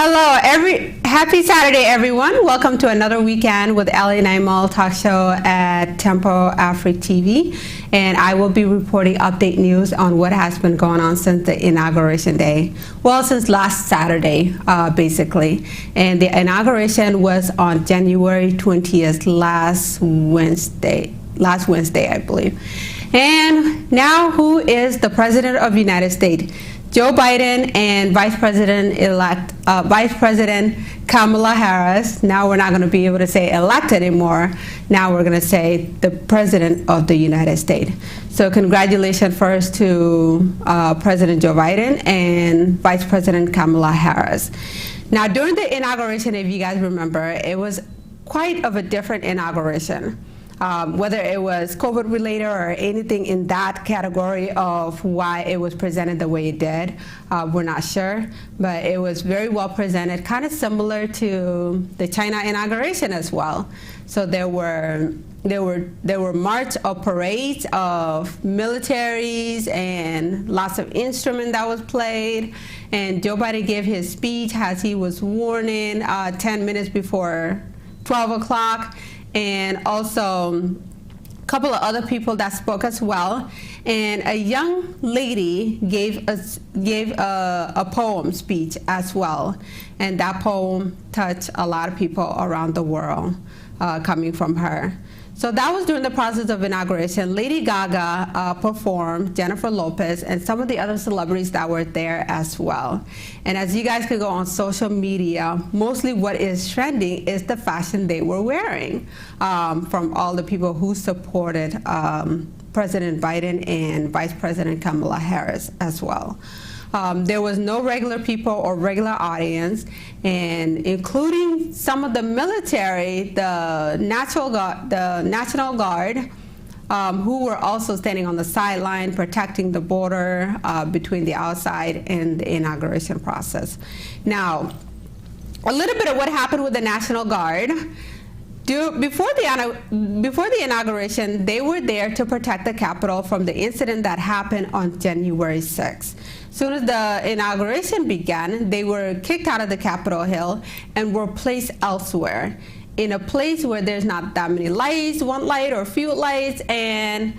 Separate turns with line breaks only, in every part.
Happy Saturday, everyone. Welcome to another weekend with Ali Naimal talk show at Tempo Africa TV. And I will be reporting update news on what has been going on since the inauguration day. Well, since last Saturday, basically. And the inauguration was on January 20th, last Wednesday, I believe. And now, who is the President of the United States? Joe Biden and Vice President Kamala Harris. Now we're not going to be able to say elected anymore. Now we're going to say the President of the United States. So congratulations first to President Joe Biden and Vice President Kamala Harris. Now during the inauguration, if you guys remember, it was quite of a different inauguration. Whether it was COVID related or anything in that category of why it was presented the way it did, we're not sure, but it was very well presented, kind of similar to the China inauguration as well. So there were march or parades of militaries and lots of instruments that was played, and Joe Biden gave his speech as he was sworn in 10 minutes before 12 o'clock. And also a couple of other people that spoke as well. And a young lady gave a poem speech as well. And that poem touched a lot of people around the world coming from her. So that was during the process of inauguration. Lady Gaga performed, Jennifer Lopez, and some of the other celebrities that were there as well. And as you guys can go on social media, mostly what is trending is the fashion they were wearing from all the people who supported President Biden and Vice President Kamala Harris as well. There was no regular people or regular audience, and including some of the military, the National Guard, who were also standing on the sideline protecting the border between the outside and the inauguration process. Now, a little bit of what happened with the National Guard. Before the inauguration, they were there to protect the Capitol from the incident that happened on January 6th. As soon as the inauguration began, they were kicked out of the Capitol Hill and were placed elsewhere, in a place where there's not that many lights, one light or few lights, and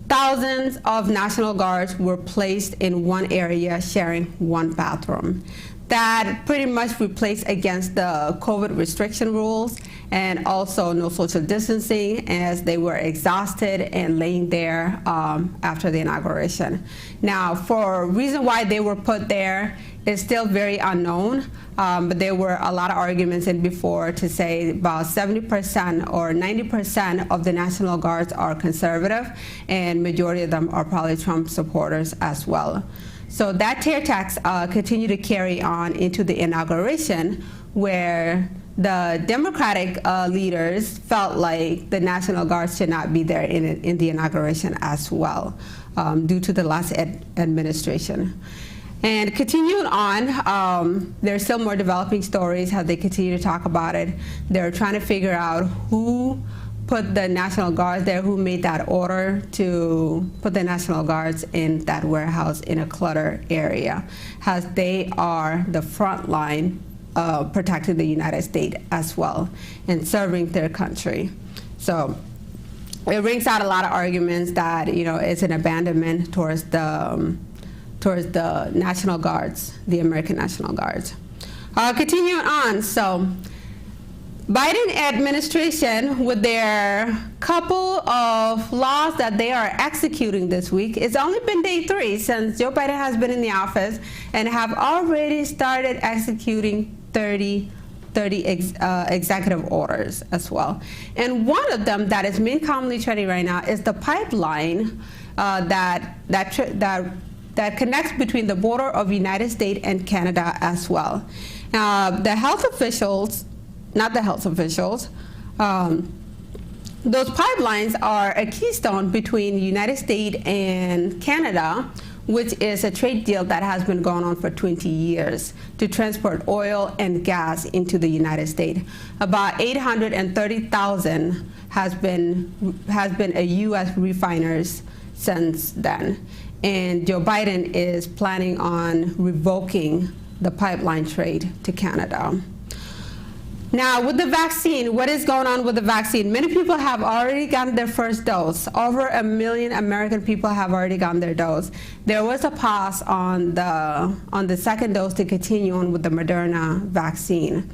thousands of National Guards were placed in one area sharing one bathroom. That pretty much replaced against the COVID restriction rules, and also no social distancing, as they were exhausted and laying there after the inauguration. Now, for a reason why they were put there is still very unknown, but there were a lot of arguments in before to say about 70% or 90% of the National Guards are conservative, and majority of them are probably Trump supporters as well. So that tear tax continued to carry on into the inauguration, where the Democratic leaders felt like the National Guard should not be there in the inauguration as well, due to the last administration. And continuing on, there's still more developing stories, how they continue to talk about it. They're trying to figure out who put the National Guards there, who made that order to put the National Guards in that warehouse in a clutter area, as they are the front line protecting the United States as well and serving their country. So it brings out a lot of arguments that, you know, it's an abandonment towards the National Guards, the American National Guards. Continuing on, so Biden administration, with their couple of laws that they are executing this week, it's only been day 3 since Joe Biden has been in the office, and have already started executing 30 executive orders as well. And one of them that is main commonly trending right now is the pipeline that connects between the border of the United States and Canada as well. The health officials, not the health officials, those pipelines are a keystone between the United States and Canada, which is a trade deal that has been going on for 20 years to transport oil and gas into the United States. About 830,000 has been a U.S. refiners since then. And Joe Biden is planning on revoking the pipeline trade to Canada. Now, with the vaccine, what is going on with the vaccine? Many people have already gotten their first dose. Over 1 million American people have already gotten their dose. There was a pause on the second dose to continue on with the Moderna vaccine,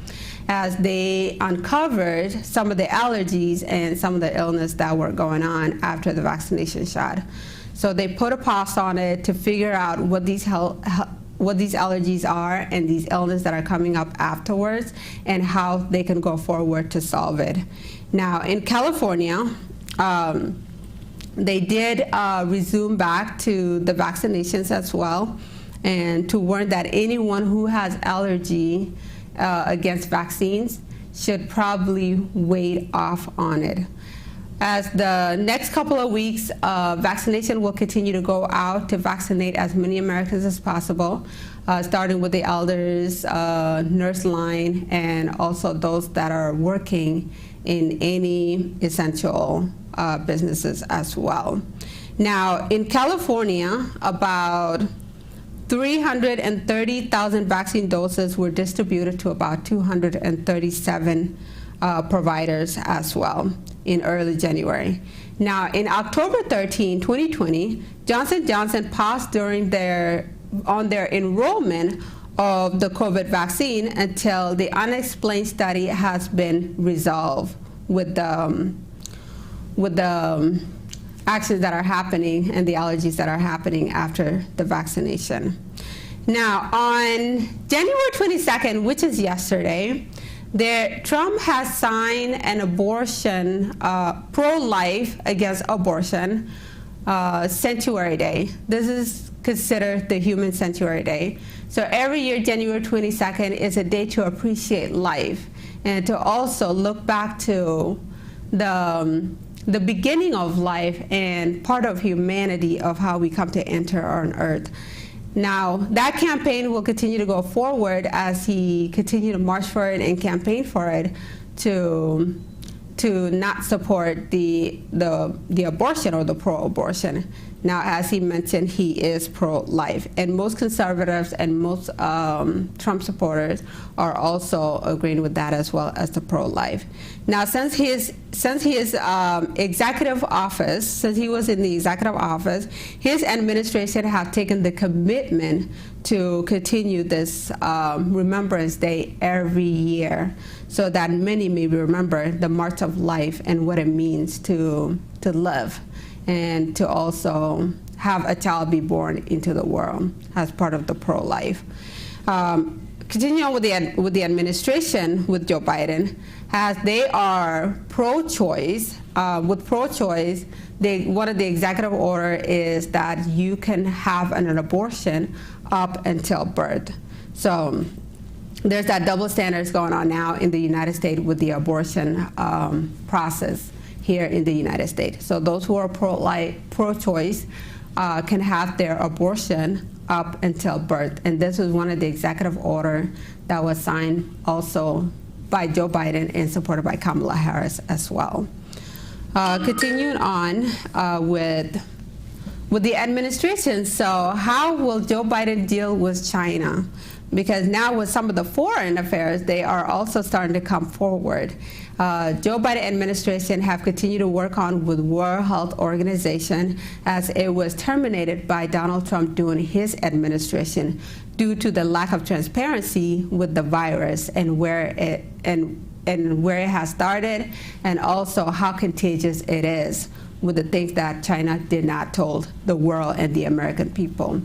as they uncovered some of the allergies and some of the illness that were going on after the vaccination shot. So they put a pause on it to figure out what these allergies are and these illnesses that are coming up afterwards, and how they can go forward to solve it. Now, in California, they did resume back to the vaccinations as well, and to warn that anyone who has allergy against vaccines should probably wait off on it. As the next couple of weeks, vaccination will continue to go out to vaccinate as many Americans as possible, starting with the elders, nurse line, and also those that are working in any essential businesses as well. Now, in California, about 330,000 vaccine doses were distributed to about 237 providers as well in early January. Now, in October 13, 2020, Johnson & Johnson paused on their enrollment of the COVID vaccine until the unexplained study has been resolved with the actions that are happening and the allergies that are happening after the vaccination. Now, on January 22nd, which is yesterday, Trump has signed an abortion, pro-life against abortion, Sanctuary Day. This is considered the Human Sanctuary Day. So every year, January 22nd is a day to appreciate life and to also look back to the beginning of life and part of humanity of how we come to enter on earth. Now, that campaign will continue to go forward as he continue to march for it and campaign for it to not support the abortion or the pro-abortion. Now, as he mentioned, he is pro-life, and most conservatives and most Trump supporters are also agreeing with that, as well as the pro-life. Now, since his executive office, since he was in the executive office, his administration have taken the commitment to continue this Remembrance Day every year, so that many may remember the march of life and what it means to live, and to also have a child be born into the world as part of the pro-life. Continuing with the administration with Joe Biden, as they are pro-choice. With pro-choice, one of the executive order is that you can have an abortion up until birth. So there's that double standards going on now in the United States with the abortion process here in the United States. So those who are pro-choice can have their abortion up until birth. And this was one of the executive order that was signed also by Joe Biden and supported by Kamala Harris as well. Continuing on with the administration. So how will Joe Biden deal with China? Because now with some of the foreign affairs, they are also starting to come forward. Joe Biden administration have continued to work on with World Health Organization, as it was terminated by Donald Trump during his administration due to the lack of transparency with the virus and where it has started, and also how contagious it is, with the things that China did not told the world and the American people.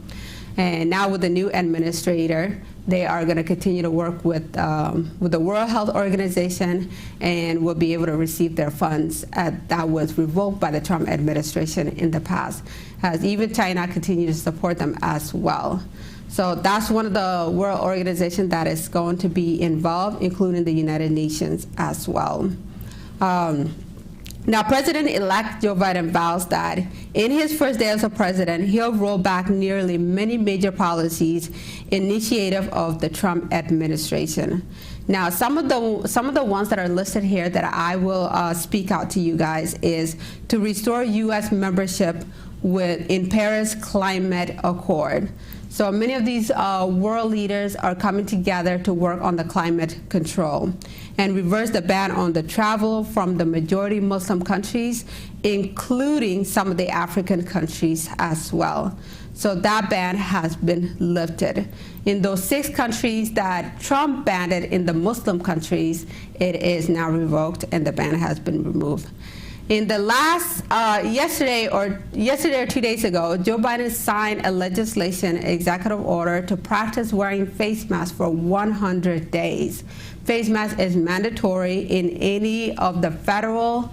And now with the new administrator, they are going to continue to work with the World Health Organization, and will be able to receive their funds that was revoked by the Trump administration in the past, as even China continues to support them as well. So that's one of the world organizations that is going to be involved, including the United Nations as well. Now, President-elect Joe Biden vows that in his first day as a president, he'll roll back nearly many major policies initiative of the Trump administration. Now, some of the ones that are listed here that I will speak out to you guys is to restore U.S. membership in Paris Climate Accord. So many of these world leaders are coming together to work on the climate control and reverse the ban on the travel from the majority Muslim countries, including some of the African countries as well. So that ban has been lifted. In those 6 countries that Trump banned it, in the Muslim countries, it is now revoked and the ban has been removed. In the last, yesterday or 2 days ago, Joe Biden signed a legislation executive order to practice wearing face masks for 100 days. Face mask is mandatory in any of the federal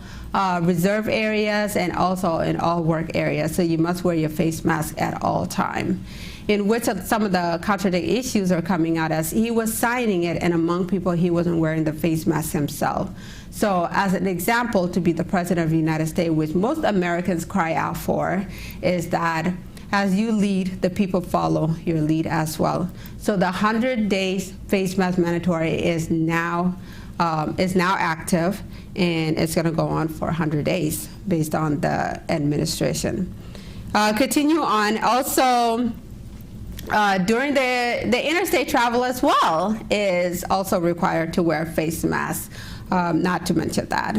reserve areas and also in all work areas. So you must wear your face mask at all time. In which some of the contradicting issues are coming out as he was signing it, and among people he wasn't wearing the face mask himself. So as an example, to be the president of the United States, which most Americans cry out for, is that as you lead, the people follow your lead as well. So the 100 days face mask mandatory is now active, and it's going to go on for 100 days based on the administration. Continue on. Also, during the interstate travel as well is also required to wear face masks, not to mention that.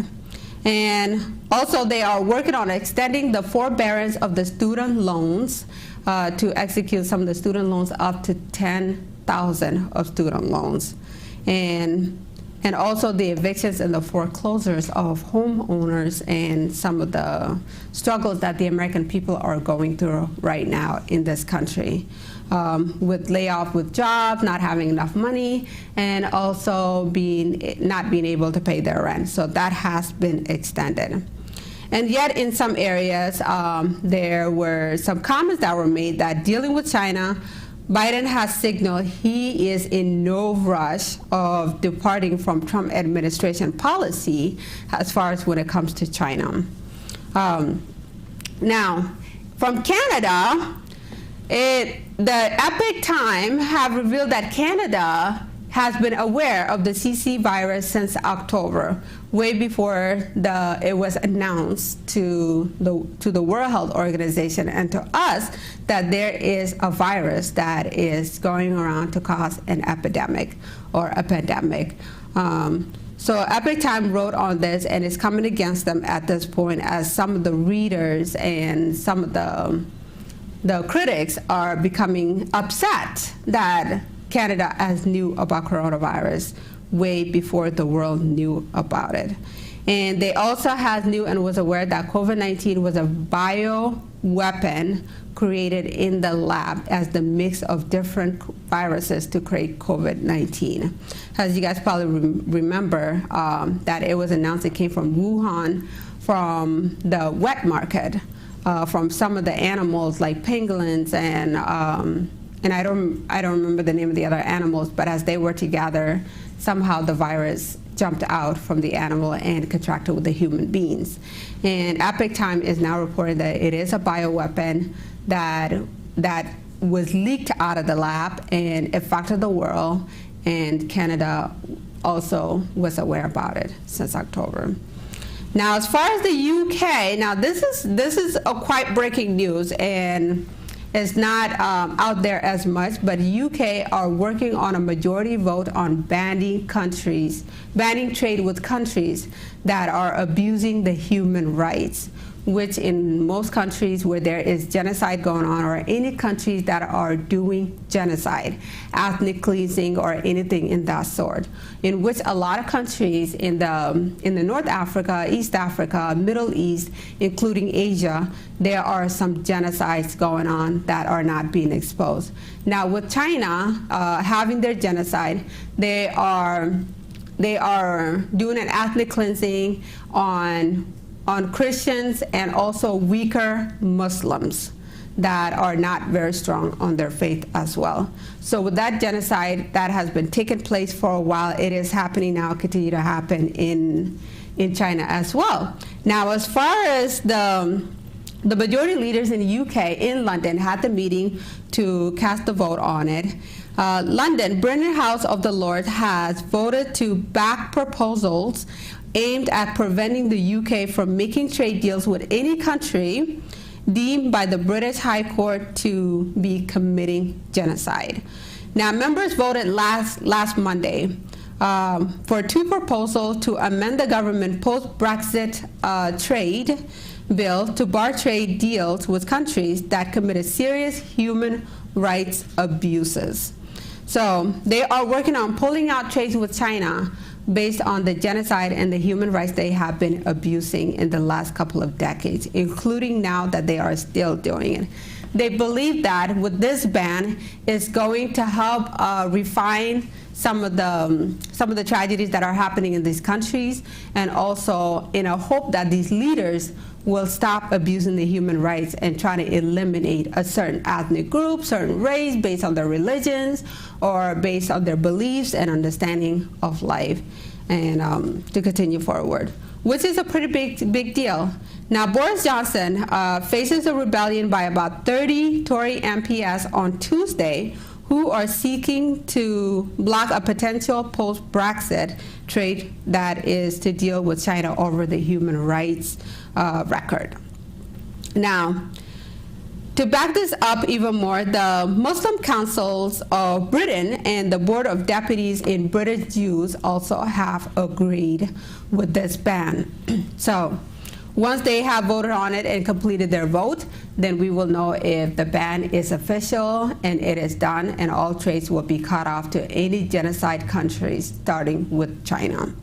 And also they are working on extending the forbearance of the student loans to execute some of the student loans up to 10,000 of student loans. And also the evictions and the foreclosures of homeowners and some of the struggles that the American people are going through right now in this country. With layoff with jobs, not having enough money, and also not being able to pay their rent. So that has been extended. And yet in some areas, there were some comments that were made that dealing with China, Biden has signaled he is in no rush of departing from Trump administration policy as far as when it comes to China. Now, from Canada, the Epoch Times have revealed that Canada has been aware of the CC virus since October, way before it was announced to the World Health Organization and to us that there is a virus that is going around to cause an epidemic or a pandemic. So Epoch Times wrote on this, and it's coming against them at this point as some of the readers and some of the critics are becoming upset that Canada has knew about coronavirus way before the world knew about it. And they also knew and was aware that COVID-19 was a bioweapon created in the lab as the mix of different viruses to create COVID-19. As you guys probably remember, that it was announced it came from Wuhan, from the wet market, from some of the animals like pangolins and I don't remember the name of the other animals, but as they were together, somehow the virus jumped out from the animal and contracted with the human beings. And Epoch Times is now reporting that it is a bioweapon that was leaked out of the lab and affected the world, and Canada also was aware about it since October. Now, as far as the UK, now this is a quite breaking news, and it's not out there as much, but UK are working on a majority vote on banning trade with countries that are abusing the human rights, which in most countries where there is genocide going on, or any countries that are doing genocide, ethnic cleansing, or anything in that sort, in which a lot of countries in the North Africa, East Africa, Middle East, including Asia, there are some genocides going on that are not being exposed. Now with China having their genocide, they are doing an ethnic cleansing on Christians and also weaker Muslims that are not very strong on their faith as well. So with that genocide that has been taking place for a while, it is happening now, continue to happen in China as well. Now, as far as the majority leaders in the UK, in London, had the meeting to cast the vote on it. London, British House of the Lords has voted to back proposals aimed at preventing the UK from making trade deals with any country deemed by the British High Court to be committing genocide. Now, members voted last Monday for two proposals to amend the government post-Brexit trade bill to bar trade deals with countries that committed serious human rights abuses. So they are working on pulling out trade with China based on the genocide and the human rights they have been abusing in the last couple of decades, including now that they are still doing it. They believe that with this ban, it's going to help refine some of the tragedies that are happening in these countries, and also in a hope that these leaders will stop abusing the human rights and try to eliminate a certain ethnic group, certain race, based on their religions or based on their beliefs and understanding of life, and to continue forward, which is a pretty big deal. Now, Boris Johnson faces a rebellion by about 30 Tory MPs on Tuesday who are seeking to block a potential post-Brexit trade that is to deal with China over the human rights record. Now, to back this up even more, the Muslim Councils of Britain and the Board of Deputies in British Jews also have agreed with this ban. So, once they have voted on it and completed their vote, then we will know if the ban is official and it is done, and all trades will be cut off to any genocide countries, starting with China.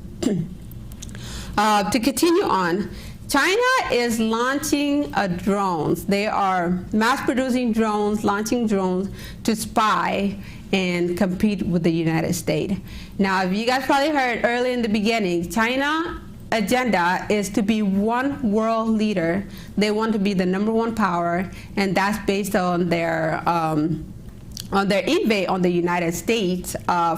To continue on, China is launching drones. They are mass-producing drones, launching drones to spy and compete with the United States. Now, if you guys probably heard early in the beginning, China agenda is to be one world leader. They want to be the #1 power, and that's based on their invade on the United States,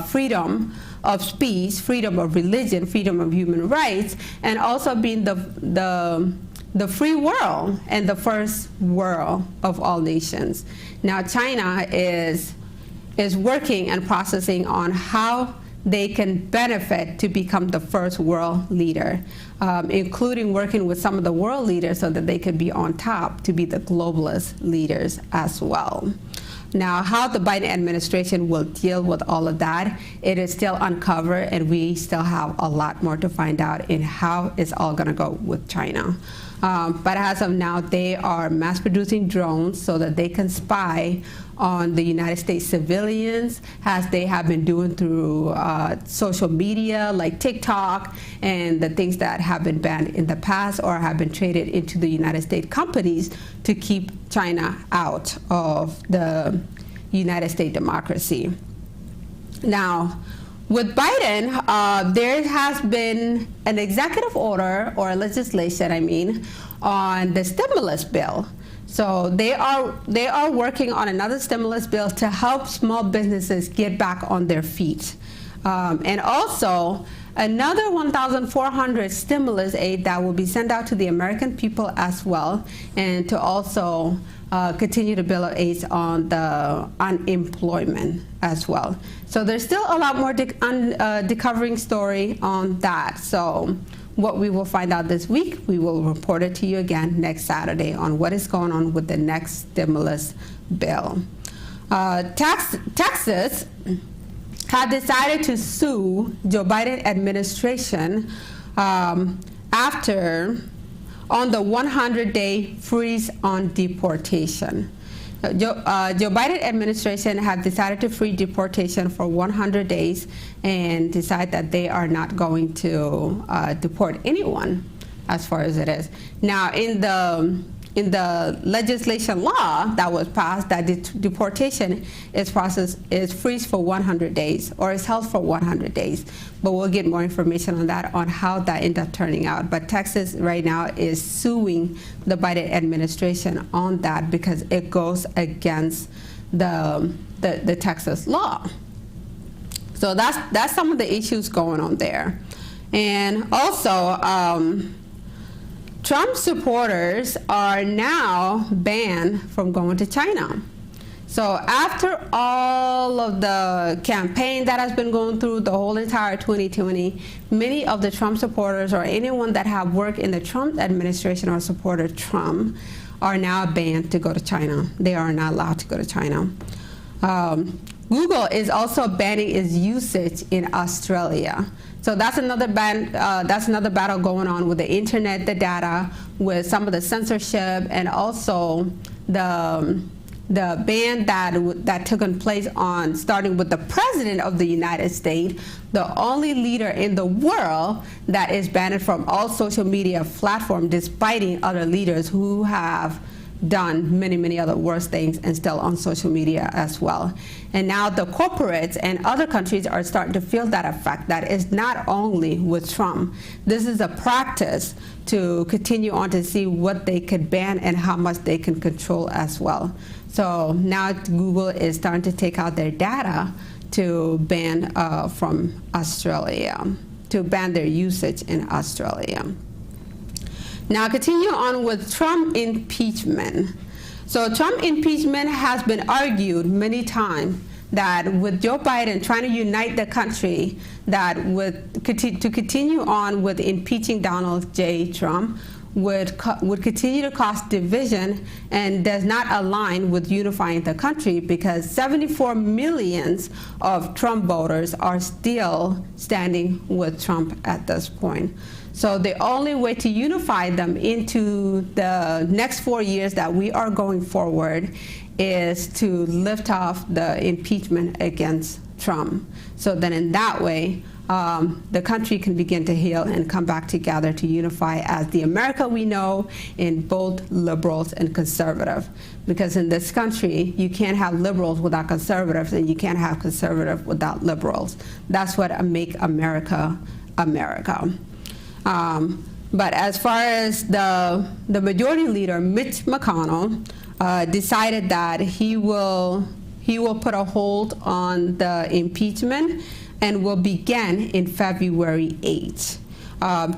freedom of speech, freedom of religion, freedom of human rights, and also being the free world and the first world of all nations. Now, China is working and processing on how they can benefit to become the first world leader, including working with some of the world leaders so that they can be on top to be the globalist leaders as well. Now, how the Biden administration will deal with all of that, it is still uncovered, and we still have a lot more to find out in how it's all going to go with China. But as of now, they are mass-producing drones so that they can spy on the United States civilians, as they have been doing through social media like TikTok and the things that have been banned in the past or have been traded into the United States companies to keep China out of the United States democracy. Now, with Biden, there has been an executive order, or legislation, on the stimulus bill. So they are working on another stimulus bill to help small businesses get back on their feet. And also another 1,400 stimulus aid that will be sent out to the American people as well, and to also continue to build aids on the unemployment as well. So there's still a lot more uncovering story on that. So what we will find out this week, we will report it to you again next Saturday on what is going on with the next stimulus bill. Texas had decided to sue Joe Biden administration after on the 100-day freeze on deportation. Joe Biden administration have decided to freeze deportation for 100 days and decide that they are not going to deport anyone as far as it is. Now, in the legislation law that was passed, that deportation is freeze for 100 days or is held for 100 days. But we'll get more information on that, on how that ended up turning out. But Texas right now is suing the Biden administration on that because it goes against the Texas law. So that's some of the issues going on there. And also, Trump supporters are now banned from going to China. So after all of the campaign that has been going through the whole entire 2020, many of the Trump supporters or anyone that have worked in the Trump administration or supported Trump are now banned to go to China. They are not allowed to go to China. Google is also banning its usage in Australia. So that's another ban. That's another battle going on with the internet, the data, with some of the censorship, and also the ban that took place on starting with the president of the United States, the only leader in the world that is banned from all social media platforms, despite other leaders who have done many other worse things and still on social media as well. And now the corporates and other countries are starting to feel that effect. That is not only with Trump. This is a practice to continue on to see what they could ban and how much they can control as well. So now Google is starting to take out their data to ban from Australia, to ban their usage in Australia. Now continue on with Trump impeachment. So Trump impeachment has been argued many times that with Joe Biden trying to unite the country, that to continue on with impeaching Donald J. Trump would continue to cause division and does not align with unifying the country, because 74 million of Trump voters are still standing with Trump at this point. So the only way to unify them into the next 4 years that we are going forward is to lift off the impeachment against Trump. So then in that way, the country can begin to heal and come back together to unify as the America we know, in both liberals and conservative. Because in this country, you can't have liberals without conservatives, and you can't have conservatives without liberals. That's what make America, America. But as far as the majority leader, Mitch McConnell, decided that he will put a hold on the impeachment and will begin in February 8th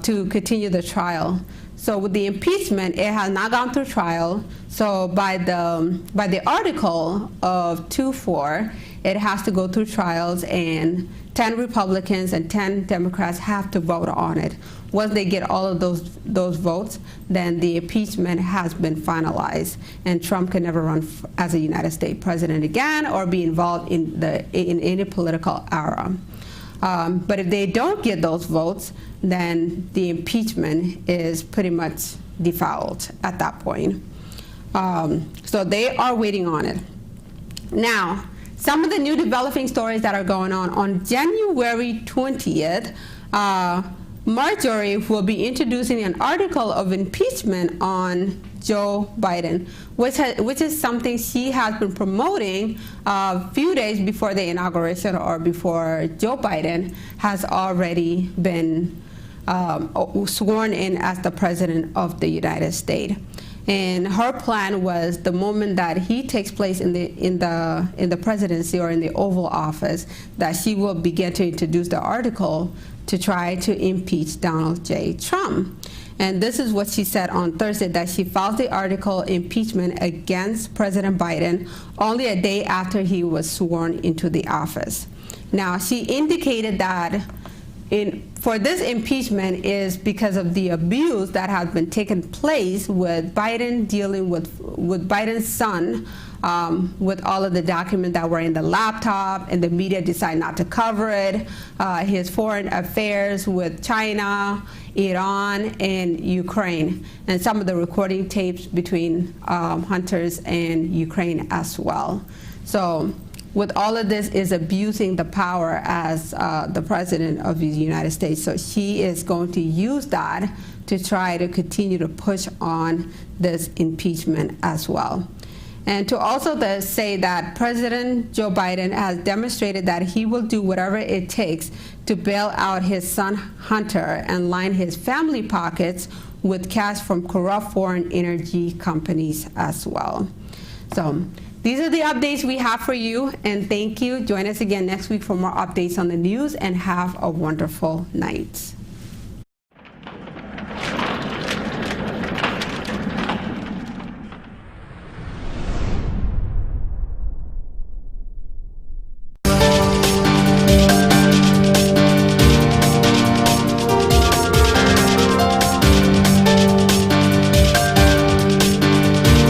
to continue the trial. So with the impeachment, it has not gone through trial. So by the article of 2.4, it has to go through trials, and 10 Republicans and 10 Democrats have to vote on it. Once they get all of those votes, then the impeachment has been finalized, and Trump can never run as a United States president again or be involved in any political era. But if they don't get those votes, then the impeachment is pretty much default at that point. So they are waiting on it. Now, some of the new developing stories that are going on January 20th, Marjorie will be introducing an article of impeachment on Joe Biden, which is something she has been promoting a few days before the inauguration, or before Joe Biden has already been sworn in as the president of the United States. And her plan was, the moment that he takes place in the presidency or in the Oval Office, that she will begin to introduce the article to try to impeach Donald J. Trump. And this is what she said on Thursday, that she filed the article impeachment against President Biden only a day after he was sworn into the office. Now, she indicated that for this impeachment is because of the abuse that has been taking place with Biden dealing with Biden's son, with all of the documents that were in the laptop, and the media decided not to cover it, his foreign affairs with China, Iran, and Ukraine, and some of the recording tapes between Hunters and Ukraine as well. So with all of this is abusing the power as the president of the United States. So she is going to use that to try to continue to push on this impeachment as well. And to also say that President Joe Biden has demonstrated that he will do whatever it takes to bail out his son Hunter and line his family pockets with cash from corrupt foreign energy companies as well. So these are the updates we have for you, and thank you. Join us again next week for more updates on the news, and have a wonderful night.